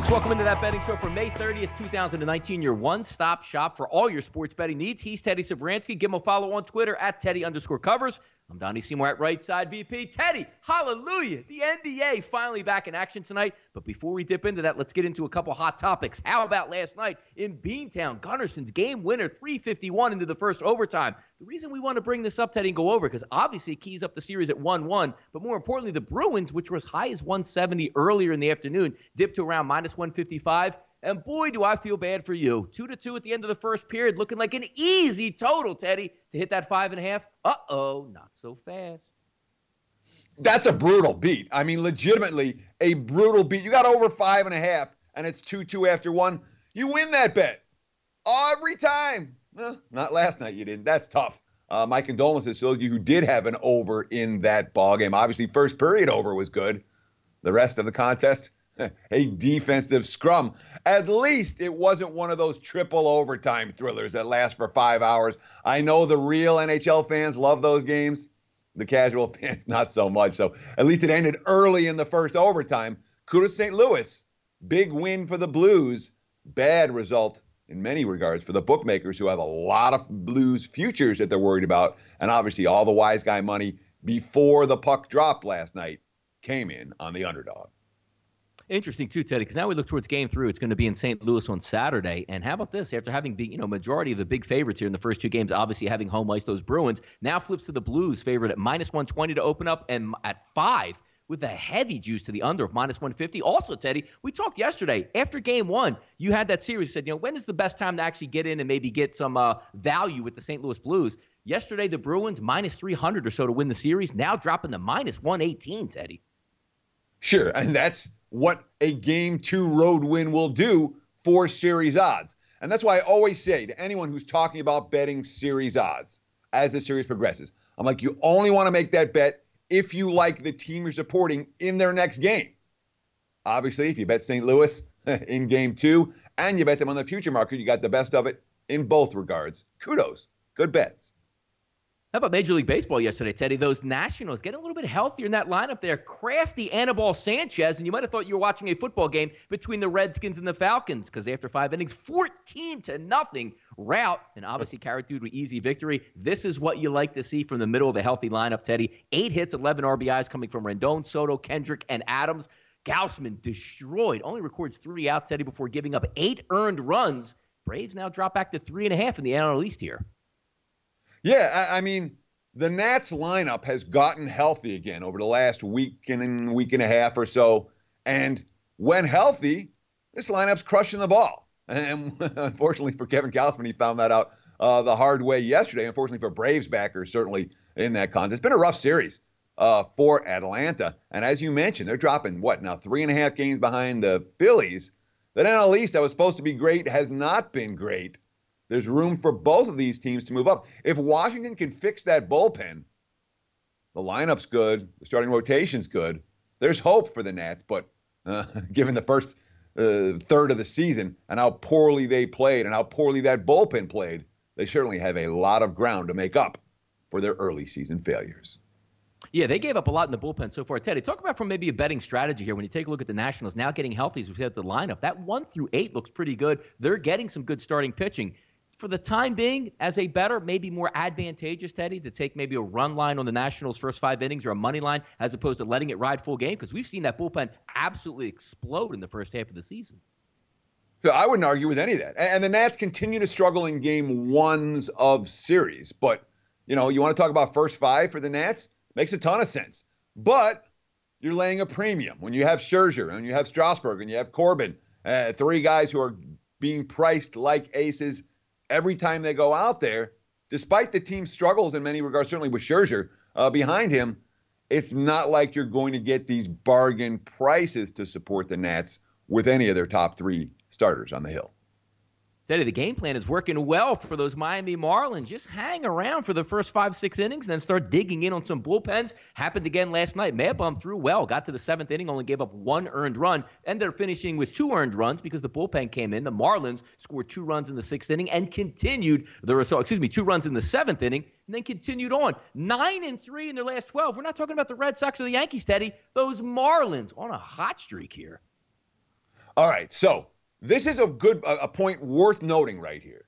Folks, welcome into That Betting Show for May 30th, 2019, your one-stop shop for all your sports betting needs. He's Teddy Savransky. Give him a follow on Twitter at Teddy_Covers. I'm Donnie Seymour at Right Side VP. Teddy, hallelujah. The NBA finally back in action tonight. But before we dip into that, let's get into a couple hot topics. How about last night in Beantown? Gunnarson's game winner, 3:51 into the first overtime. The reason we want to bring this up, Teddy, and go over, because obviously it keys up the series at 1-1. But more importantly, the Bruins, which were as high as 170 earlier in the afternoon, dipped to around minus 155. And boy, do I feel bad for you. 2-2 at the end of the first period, looking like an easy total, Teddy, to hit that 5.5. Uh-oh, not so fast. That's a brutal beat. I mean, legitimately, a brutal beat. You got over 5.5, and it's 2-2 after one. You win that bet. Every time. Well, not last night you didn't. That's tough. My condolences to those of you who did have an over in that ballgame. Obviously, first period over was good. The rest of the contest, a defensive scrum. At least it wasn't one of those triple overtime thrillers that last for 5 hours. I know the real NHL fans love those games. The casual fans, not so much. So at least it ended early in the first overtime. Kudos to St. Louis. Big win for the Blues. Bad result in many regards for the bookmakers who have a lot of Blues futures that they're worried about. And obviously all the wise guy money before the puck dropped last night came in on the underdog. Interesting, too, Teddy, because now we look towards Game 3. It's going to be in St. Louis on Saturday. And how about this? After having been, majority of the big favorites here in the first two games, obviously having home ice those Bruins, now flips to the Blues favorite at minus 120 to open up and at 5 with a heavy juice to the under of minus 150. Also, Teddy, we talked yesterday. After Game 1, you had that series. You said, when is the best time to actually get in and maybe get some value with the St. Louis Blues? Yesterday, the Bruins, minus 300 or so to win the series, now dropping to minus 118, Teddy. Sure, and that's what a Game 2 road win will do for series odds. And that's why I always say to anyone who's talking about betting series odds as the series progresses, I'm like, you only want to make that bet if you like the team you're supporting in their next game. Obviously, if you bet St. Louis in Game 2 and you bet them on the future market, you got the best of it in both regards. Kudos. Good bets. How about Major League Baseball yesterday, Teddy? Those Nationals getting a little bit healthier in that lineup there. Crafty Anibal Sanchez, and you might have thought you were watching a football game between the Redskins and the Falcons, because after 5 innings, 14-0 rout, and obviously carried through to an easy victory. This is what you like to see from the middle of a healthy lineup, Teddy. 8 hits, 11 RBIs coming from Rendon, Soto, Kendrick, and Adams. Gausman destroyed, only records 3 outs, Teddy, before giving up 8 earned runs. Braves now drop back to 3.5 in the NL East here. Yeah, I mean, the Nats lineup has gotten healthy again over the last week and a half or so. And when healthy, this lineup's crushing the ball. And unfortunately for Kevin Gausman, he found that out the hard way yesterday. Unfortunately for Braves backers, certainly in that contest. It's been a rough series for Atlanta. And as you mentioned, they're dropping, 3.5 games behind the Phillies. The NL East that was supposed to be great has not been great. There's room for both of these teams to move up. If Washington can fix that bullpen, the lineup's good, the starting rotation's good, there's hope for the Nats. But given the first third of the season and how poorly they played and how poorly that bullpen played, they certainly have a lot of ground to make up for their early season failures. Yeah, they gave up a lot in the bullpen so far. Teddy, talk about from maybe a betting strategy here. When you take a look at the Nationals now getting healthy as we said the lineup, that 1 through 8 looks pretty good. They're getting some good starting pitching. For the time being, as a better, maybe more advantageous, Teddy, to take maybe a run line on the Nationals' first 5 innings or a money line as opposed to letting it ride full game? Because we've seen that bullpen absolutely explode in the first half of the season. So I wouldn't argue with any of that. And the Nats continue to struggle in Game 1s of series. But, you want to talk about first 5 for the Nats? Makes a ton of sense. But you're laying a premium when you have Scherzer and you have Strasburg and you have Corbin, 3 guys who are being priced like aces every time they go out there, despite the team's struggles in many regards, certainly with Scherzer behind him. It's not like you're going to get these bargain prices to support the Nats with any of their top 3 starters on the hill. Teddy, the game plan is working well for those Miami Marlins. Just hang around for the first 5-6 innings and then start digging in on some bullpens. Happened again last night. Mad Bum threw well, got to the 7th inning, only gave up 1 earned run. Ended up finishing with 2 earned runs because the bullpen came in. The Marlins scored 2 runs in the 6th inning and continued 2 runs in the 7th inning and then continued on. 9-3 in their last 12. We're not talking about the Red Sox or the Yankees, Teddy. Those Marlins on a hot streak here. All right, so this is a point worth noting right here.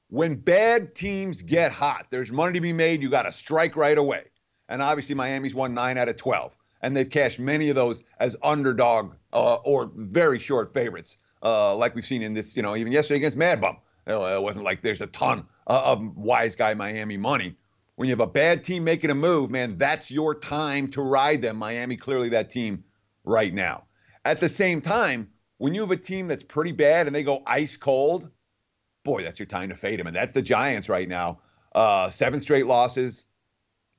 When bad teams get hot, there's money to be made. You got to strike right away. And obviously, Miami's won 9 out of 12, and they've cashed many of those as underdog or very short favorites, like we've seen in this, even yesterday against Mad Bum. It wasn't like there's a ton of wise guy Miami money. When you have a bad team making a move, man, that's your time to ride them. Miami, clearly that team right now. At the same time, when you have a team that's pretty bad and they go ice cold, boy, that's your time to fade them. And that's the Giants right now. 7 straight losses,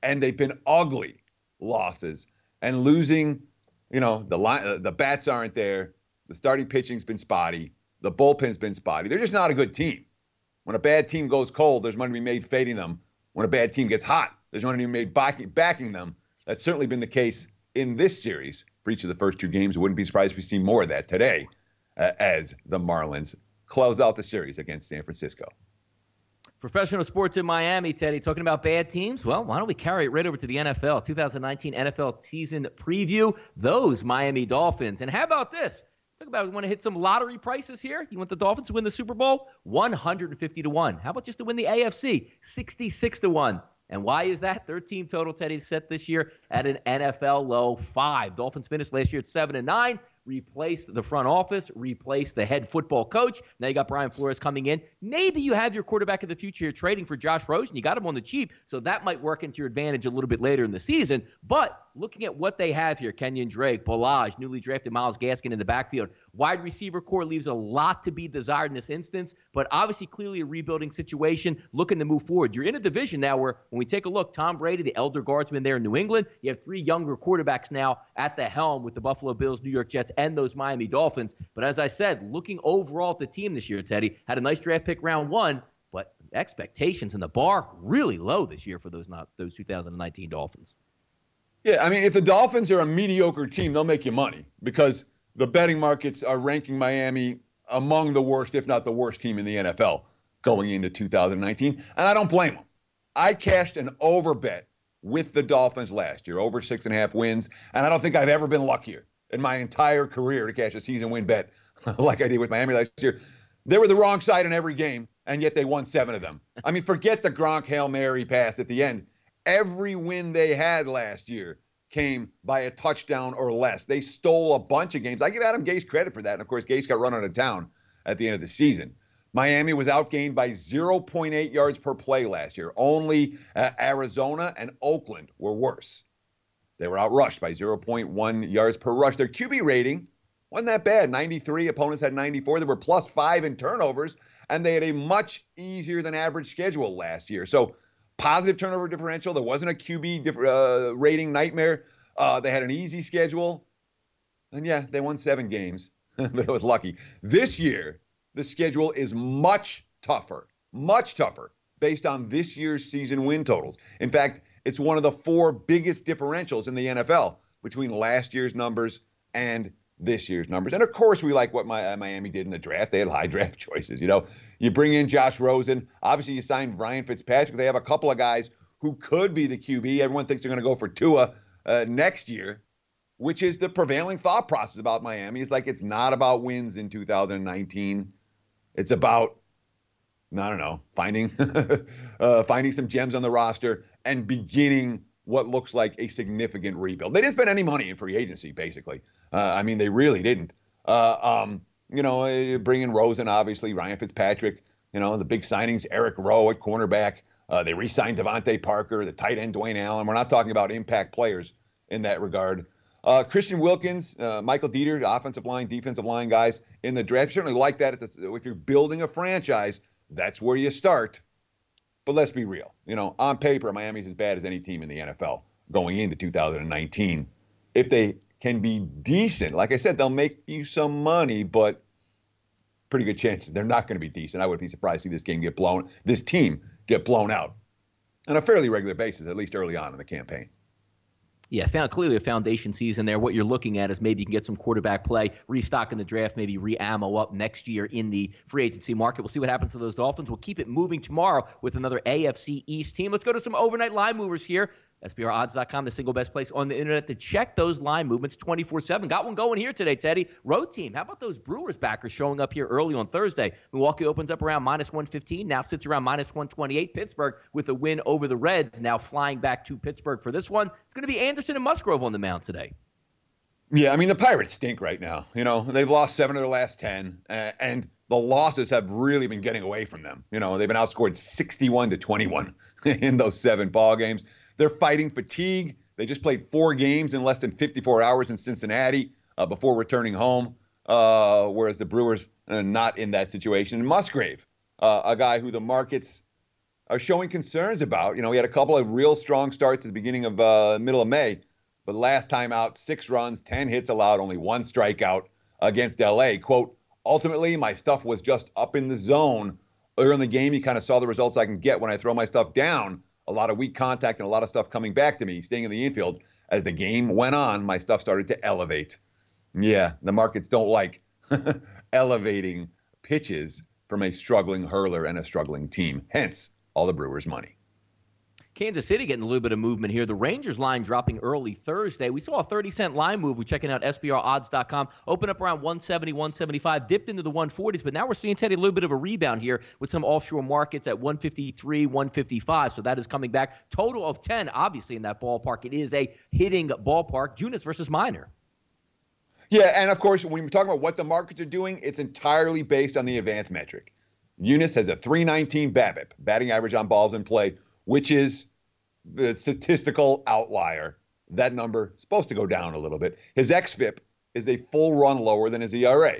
and they've been ugly losses. And losing, the bats aren't there. The starting pitching's been spotty. The bullpen's been spotty. They're just not a good team. When a bad team goes cold, there's money to be made fading them. When a bad team gets hot, there's money to be made backing them. That's certainly been the case in this series for each of the first 2 games. I wouldn't be surprised if we see more of that today as the Marlins close out the series against San Francisco. Professional sports in Miami, Teddy, talking about bad teams. Well, why don't we carry it right over to the NFL? 2019 NFL season preview, those Miami Dolphins. And how about this? Talk about, we want to hit some lottery prices here. You want the Dolphins to win the Super Bowl? 150-1. How about just to win the AFC? 66-1. And why is that? Their team total, Teddy, set this year at an NFL low 5. Dolphins finished last year at 7-9. Replaced the front office, replaced the head football coach. Now you got Brian Flores coming in. Maybe you have your quarterback of the future. You're trading for Josh Rosen. You got him on the cheap, so that might work into your advantage a little bit later in the season. But looking at what they have here, Kenyon Drake, Balaj, newly drafted Myles Gaskin in the backfield. Wide receiver core leaves a lot to be desired in this instance, but obviously clearly a rebuilding situation, looking to move forward. You're in a division now where, when we take a look, Tom Brady, the elder guardsman there in New England, you have 3 younger quarterbacks now at the helm with the Buffalo Bills, New York Jets, and those Miami Dolphins. But as I said, looking overall at the team this year, Teddy, had a nice draft pick round 1, but expectations and the bar really low this year for those 2019 Dolphins. Yeah, I mean, if the Dolphins are a mediocre team, they'll make you money because the betting markets are ranking Miami among the worst, if not the worst team in the NFL going into 2019. And I don't blame them. I cashed an over bet with the Dolphins last year, over 6.5 wins. And I don't think I've ever been luckier in my entire career to cash a season win bet like I did with Miami last year. They were the wrong side in every game, and yet they won 7 of them. I mean, forget the Gronk Hail Mary pass at the end. Every win they had last year came by a touchdown or less. They stole a bunch of games. I give Adam Gase credit for that. And, of course, Gase got run out of town at the end of the season. Miami was outgained by 0.8 yards per play last year. Only Arizona and Oakland were worse. They were outrushed by 0.1 yards per rush. Their QB rating wasn't that bad. 93. Opponents had 94. They were +5 in turnovers, and they had a much easier than average schedule last year. So, positive turnover differential. There wasn't a QB rating nightmare. They had an easy schedule. And, yeah, they won 7 games, but it was lucky. This year, the schedule is much tougher based on this year's season win totals. In fact, it's one of the 4 biggest differentials in the NFL between last year's numbers and this year's numbers. And, of course, we like what Miami did in the draft. They had high draft choices. You bring in Josh Rosen. Obviously, you signed Ryan Fitzpatrick. They have a couple of guys who could be the QB. Everyone thinks they're going to go for Tua next year, which is the prevailing thought process about Miami. It's like it's not about wins in 2019. It's about, I don't know, finding some gems on the roster and beginning what looks like a significant rebuild. They didn't spend any money in free agency, basically. I mean, they really didn't. Bring in Rosen, obviously, Ryan Fitzpatrick, the big signings, Eric Rowe at cornerback. They re-signed Devontae Parker, the tight end Dwayne Allen. We're not talking about impact players in that regard. Christian Wilkins, Michael Dieter, offensive line, defensive line guys in the draft. Certainly like that. If you're building a franchise, that's where you start. But let's be real. On paper, Miami's as bad as any team in the NFL going into 2019. If they can be decent, like I said, they'll make you some money, but pretty good chances they're not going to be decent. I would be surprised to see this team get blown out on a fairly regular basis, at least early on in the campaign. Yeah, found clearly a foundation season there. What you're looking at is maybe you can get some quarterback play, restock in the draft, maybe re-ammo up next year in the free agency market. We'll see what happens to those Dolphins. We'll keep it moving tomorrow with another AFC East team. Let's go to some overnight line movers here. SBRodds.com, the single best place on the internet to check those line movements 24/7. Got one going here today, Teddy. Road team. How about those Brewers backers showing up here early on Thursday? Milwaukee opens up around -115, now sits around -128. Pittsburgh with a win over the Reds, now flying back to Pittsburgh for this one. It's going to be Anderson and Musgrove on the mound today. Yeah, I mean, the Pirates stink right now. They've lost 7 of their last 10, and the losses have really been getting away from them. They've been outscored 61-21 in those 7 ball games. They're fighting fatigue. They just played 4 games in less than 54 hours in Cincinnati before returning home, whereas the Brewers are not in that situation. And Musgrave, a guy who the markets are showing concerns about. He had a couple of real strong starts at the beginning of middle of May, but last time out, 6 runs, 10 hits allowed, only 1 strikeout against L.A. Quote, ultimately, my stuff was just up in the zone. Early in the game, you kind of saw the results I can get when I throw my stuff down. A lot of weak contact and a lot of stuff coming back to me, staying in the infield. As the game went on, my stuff started to elevate. Yeah, the markets don't like elevating pitches from a struggling hurler and a struggling team. Hence, all the Brewers' money. Kansas City getting a little bit of movement here. The Rangers line dropping early Thursday. We saw a 30-cent line move. We're checking out SBRodds.com. Open up around 170, 175, dipped into the 140s, but now we're seeing, Teddy, a little bit of a rebound here with some offshore markets at 153, 155. So that is coming back. Total of 10, obviously, in that ballpark. It is a hitting ballpark. Junis versus Minor. Yeah, and of course, when we're talking about what the markets are doing, it's entirely based on the advanced metric. Junis has a 319 BABIP, batting average on balls in play, which is the statistical outlier. That number is supposed to go down a little bit. His xFIP is a full run lower than his ERA.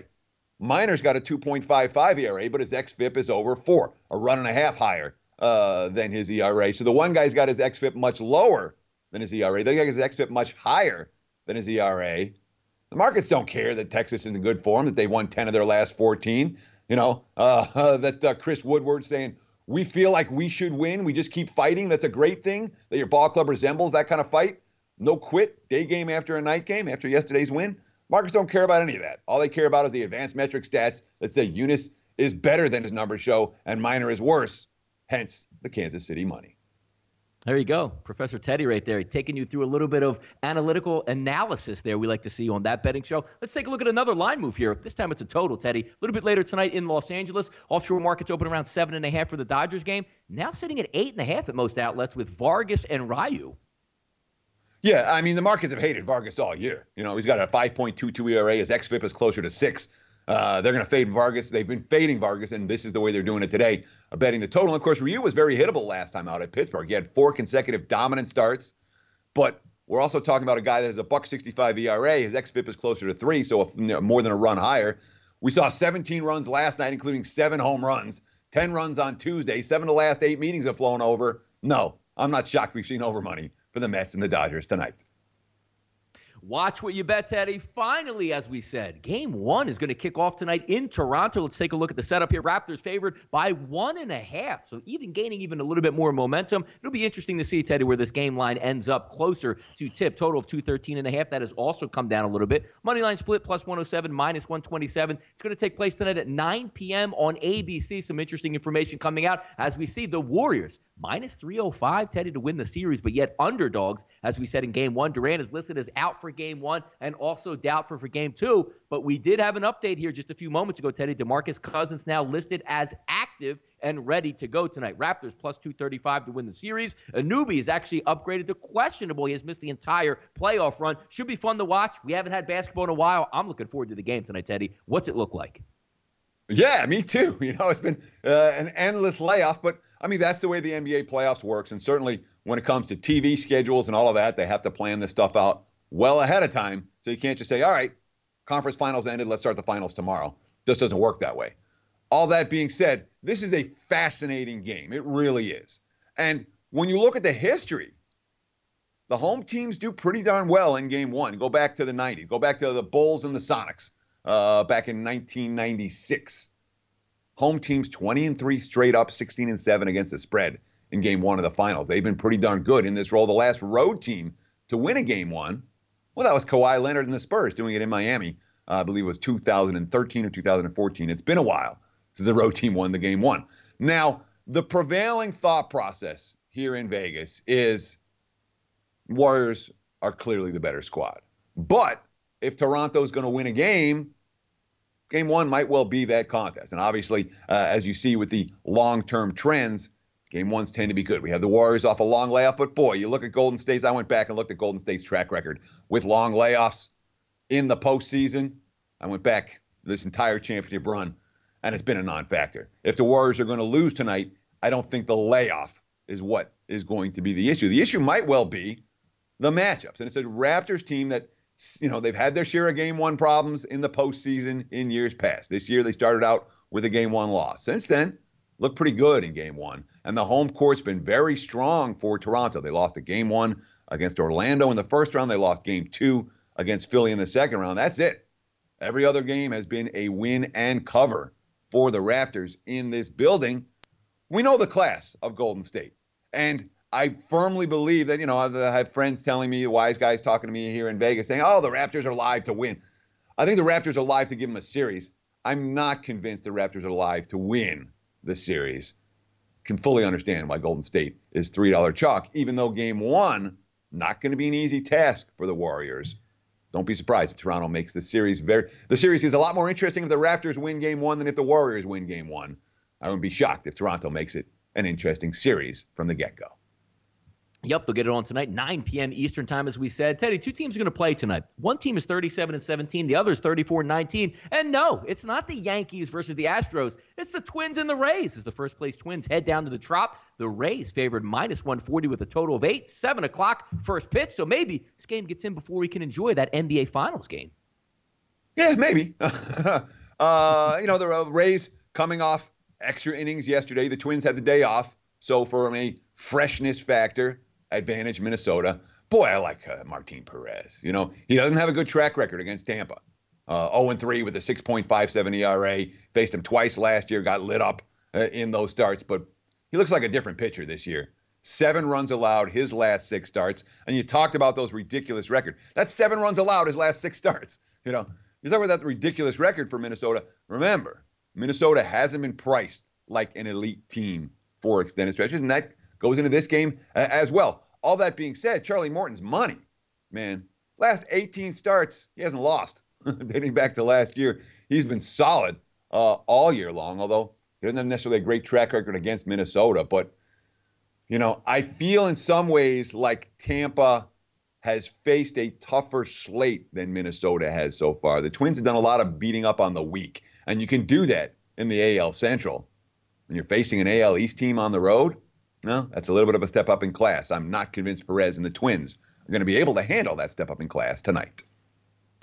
Minor's got a 2.55 ERA, but his xFIP is over 4, a run and a half higher than his ERA. So the one guy's got his xFIP much lower than his ERA. The other guy's xFIP much higher than his ERA. The markets don't care that Texas is in good form, that they won 10 of their last 14. That Chris Woodward saying, we feel like we should win. We just keep fighting. That's a great thing that your ball club resembles that kind of fight. No quit, day game after a night game after yesterday's win. Markets don't care about any of that. All they care about is the advanced metric stats that say Junis is better than his numbers show and Minor is worse, hence the Kansas City money. There you go. Professor Teddy right there, taking you through a little bit of analytical analysis there we like to see on that betting show. Let's take a look at another line move here. This time it's a total, Teddy. A little bit later tonight in Los Angeles, offshore markets open around 7.5 for the Dodgers game. Now sitting at 8.5 at most outlets with Vargas and Ryu. Yeah, I mean, the markets have hated Vargas all year. He's got a 5.22 ERA. His xFIP is closer to 6. They're going to fade Vargas. They've been fading Vargas, and this is the way they're doing it today, betting the total. And of course, Ryu was very hittable last time out at Pittsburgh. He had 4 consecutive dominant starts, but we're also talking about a guy that has a .65 ERA. His xFIP is closer to 3, so more than a run higher. We saw 17 runs last night, including 7 home runs, 10 runs on Tuesday. 7 of the last 8 meetings have flown over. No, I'm not shocked we've seen over money for the Mets and the Dodgers tonight. Watch what you bet, Teddy. Finally, as we said, Game 1 is going to kick off tonight in Toronto. Let's take a look at the setup here. Raptors favored by 1.5, so even gaining even a little bit more momentum. It'll be interesting to see, Teddy, where this game line ends up closer to tip. Total of 213.5. That has also come down a little bit. Money line split plus 107, minus 127. It's going to take place tonight at 9 p.m. on ABC. Some interesting information coming out as we see the Warriors minus 305, Teddy, to win the series, but yet underdogs, as we said in Game 1. Durant is listed as out for Game 1 and also doubtful for Game 2. But we did have an update here just a few moments ago, Teddy. DeMarcus Cousins now listed as active and ready to go tonight. Raptors plus 235 to win the series. Anunoby is actually upgraded to questionable. He has missed the entire playoff run. Should be fun to watch. We haven't had basketball in a while. I'm looking forward to the game tonight, Teddy. What's it look like? Yeah, me too. It's been an endless layoff, but I mean, that's the way the NBA playoffs works. And certainly when it comes to TV schedules and all of that, they have to plan this stuff out well ahead of time. So you can't just say, all right, conference finals ended, let's start the finals tomorrow. Just doesn't work that way. All that being said, this is a fascinating game. It really is. And when you look at the history, the home teams do pretty darn well in Game 1. Go back to the 90s. Go back to the Bulls and the Sonics back in 1996. Home teams 20-3 straight up, 16-7 against the spread in Game 1 of the finals. They've been pretty darn good in this role. The last road team to win a Game 1, well, that was Kawhi Leonard and the Spurs doing it in Miami. I believe it was 2013 or 2014. It's been a while since the road team won the Game 1. Now, the prevailing thought process here in Vegas is Warriors are clearly the better squad. But if Toronto's going to win a game one might well be that contest. And obviously, as you see with the long-term trends, game ones tend to be good. We have the Warriors off a long layoff, but boy, you look at Golden State's. I went back and looked at Golden State's track record with long layoffs in the postseason. I went back this entire championship run, and it's been a non-factor. If the Warriors are going to lose tonight, I don't think the layoff is what is going to be the issue. The issue might well be the matchups. And it's a Raptors team that, they've had their share of game one problems in the postseason in years past. This year, they started out with a game one loss. Since then, looked pretty good in game one. And the home court's been very strong for Toronto. They lost a game one against Orlando in the first round. They lost game two against Philly in the second round. That's it. Every other game has been a win and cover for the Raptors in this building. We know the class of Golden State. And I firmly believe that, I've had friends telling me, wise guys talking to me here in Vegas saying, oh, the Raptors are live to win. I think the Raptors are live to give them a series. I'm not convinced the Raptors are live to win the series. Can fully understand why Golden State is $3 chalk, even though game one, not going to be an easy task for the Warriors. Don't be surprised if Toronto makes the series the series is a lot more interesting if the Raptors win game one than if the Warriors win game one. I wouldn't be shocked if Toronto makes it an interesting series from the get-go. Yep, they'll get it on tonight, 9 p.m. Eastern time, as we said. Teddy, two teams are going to play tonight. One team is 37-17, the other is 34-19. And no, it's not the Yankees versus the Astros. It's the Twins and the Rays as the first-place Twins head down to the Trop. The Rays favored -140 with a total of 8, 7 o'clock first pitch. So maybe this game gets in before we can enjoy that NBA Finals game. Yeah, maybe. The Rays coming off extra innings yesterday. The Twins had the day off. So from a freshness factor, advantage Minnesota. Boy, I like Martin Perez. He doesn't have a good track record against Tampa. 0-3 with a 6.57 ERA. Faced him twice last year, got lit up in those starts. But he looks like a different pitcher this year. 7 runs allowed his last 6 starts. And you talked about those ridiculous records. That's 7 runs allowed his last 6 starts. You talk about that ridiculous record for Minnesota. Remember, Minnesota hasn't been priced like an elite team for extended stretches, and that goes into this game as well. All that being said, Charlie Morton's money, man, last 18 starts, he hasn't lost. Dating back to last year, he's been solid all year long, although he doesn't have necessarily a great track record against Minnesota. But, I feel in some ways like Tampa has faced a tougher slate than Minnesota has so far. The Twins have done a lot of beating up on the weak, and you can do that in the AL Central. When you're facing an AL East team on the road, no, that's a little bit of a step up in class. I'm not convinced Perez and the Twins are going to be able to handle that step up in class tonight.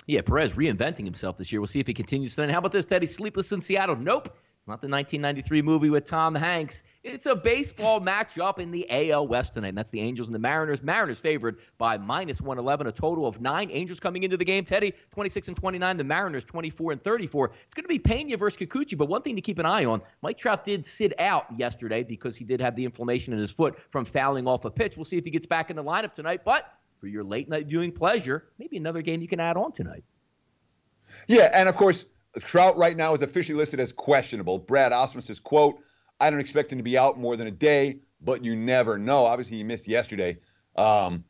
Yeah, Perez reinventing himself this year. We'll see if he continues tonight. How about this, Teddy? Sleepless in Seattle? Nope. It's not the 1993 movie with Tom Hanks. It's a baseball matchup in the AL West tonight, and that's the Angels and the Mariners. Mariners favored by -111, a total of 9. Angels coming into the game, Teddy, 26-29. The Mariners, 24-34. It's going to be Pena versus Kikuchi, but one thing to keep an eye on, Mike Trout did sit out yesterday because he did have the inflammation in his foot from fouling off a pitch. We'll see if he gets back in the lineup tonight, but for your late-night viewing pleasure, maybe another game you can add on tonight. Yeah, and of course, Trout right now is officially listed as questionable. Brad Ausmus's quote, I don't expect him to be out more than a day, but you never know. Obviously, he missed yesterday.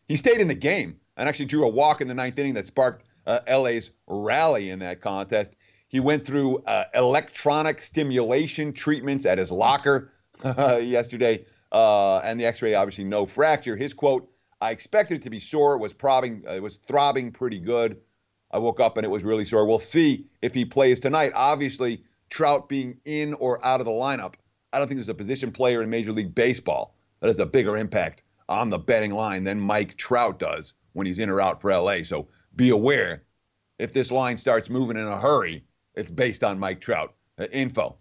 He stayed in the game and actually drew a walk in the 9th inning that sparked LA's rally in that contest. He went through electronic stimulation treatments at his locker yesterday, and the x-ray, obviously, no fracture. His quote, I expected it to be sore. It was throbbing pretty good. I woke up and it was really sore. We'll see if he plays tonight. Obviously, Trout being in or out of the lineup, I don't think there's a position player in Major League Baseball that has a bigger impact on the betting line than Mike Trout does when he's in or out for LA. So be aware, if this line starts moving in a hurry, it's based on Mike Trout info.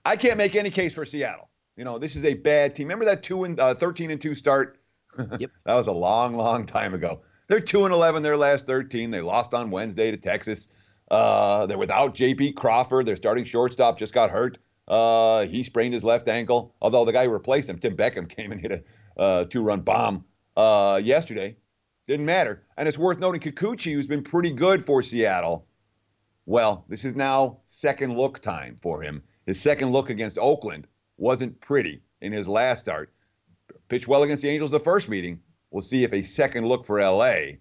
I can't make any case for Seattle. This is a bad team. Remember that 13-2 start? Yep. That was a long, long time ago. They're 2-11 their last 13. They lost on Wednesday to Texas. They're without J.P. Crawford. Their starting shortstop just got hurt. He sprained his left ankle, although the guy who replaced him, Tim Beckham, came and hit a 2-run bomb yesterday. Didn't matter. And it's worth noting Kikuchi, who's been pretty good for Seattle. Well, this is now second look time for him. His second look against Oakland wasn't pretty in his last start. Pitched well against the Angels the first meeting, We'll see if a second look for L.A.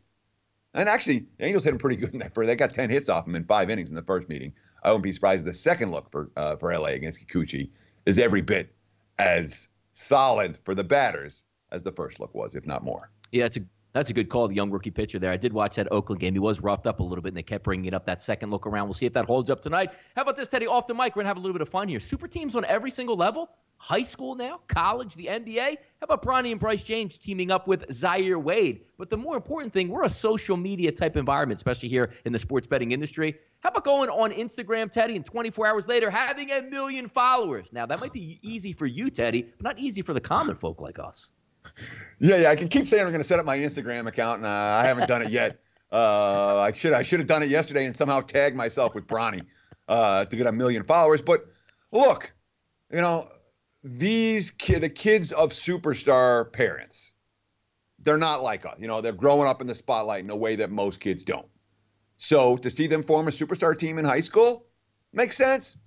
And actually, the Angels hit him pretty good in that first. They got 10 hits off him in 5 innings in the first meeting. I wouldn't be surprised if the second look for L.A. against Kikuchi is every bit as solid for the batters as the first look was, if not more. Yeah, that's a good call, the young rookie pitcher there. I did watch that Oakland game. He was roughed up a little bit, and they kept bringing it up that second look around. We'll see if that holds up tonight. How about this, Teddy? Off the mic, we're going to have a little bit of fun here. Super teams on every single level. High school now, college, the NBA. How about Bronny and Bryce James teaming up with Zaire Wade? But the more important thing, we're a social media type environment, especially here in the sports betting industry. How about going on Instagram, Teddy, and 24 hours later having 1 million followers? Now, that might be easy for you, Teddy, but not easy for the common folk like us. Yeah, I can keep saying I'm going to set up my Instagram account, and I haven't done it yet. I should have done it yesterday and somehow tagged myself with Bronny to get 1 million followers. But look, the kids of superstar parents, they're not like us. They're growing up in the spotlight in a way that most kids don't. So to see them form a superstar team in high school makes sense.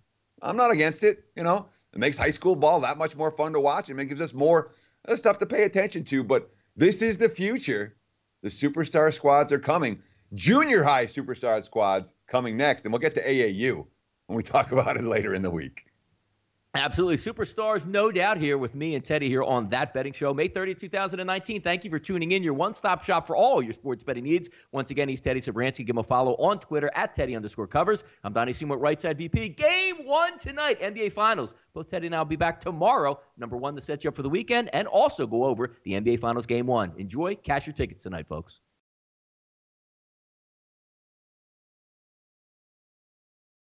I'm not against it. It makes high school ball that much more fun to watch, and it gives us more stuff to pay attention to. But this is the future. The superstar squads are coming. Junior high superstar squads coming next, and we'll get to AAU when we talk about it later in the week. Absolutely. Superstars, no doubt, here with me and Teddy here on That Betting Show. May 30th, 2019. Thank you for tuning in. Your one-stop shop for all your sports betting needs. Once again, he's Teddy Sabransky. Give him a follow on Twitter at Teddy_Covers. I'm Donnie Seymour, right side VP. Game 1 tonight, NBA Finals. Both Teddy and I will be back tomorrow. Number 1 to set you up for the weekend and also go over the NBA Finals Game 1. Enjoy. Cash your tickets tonight, folks.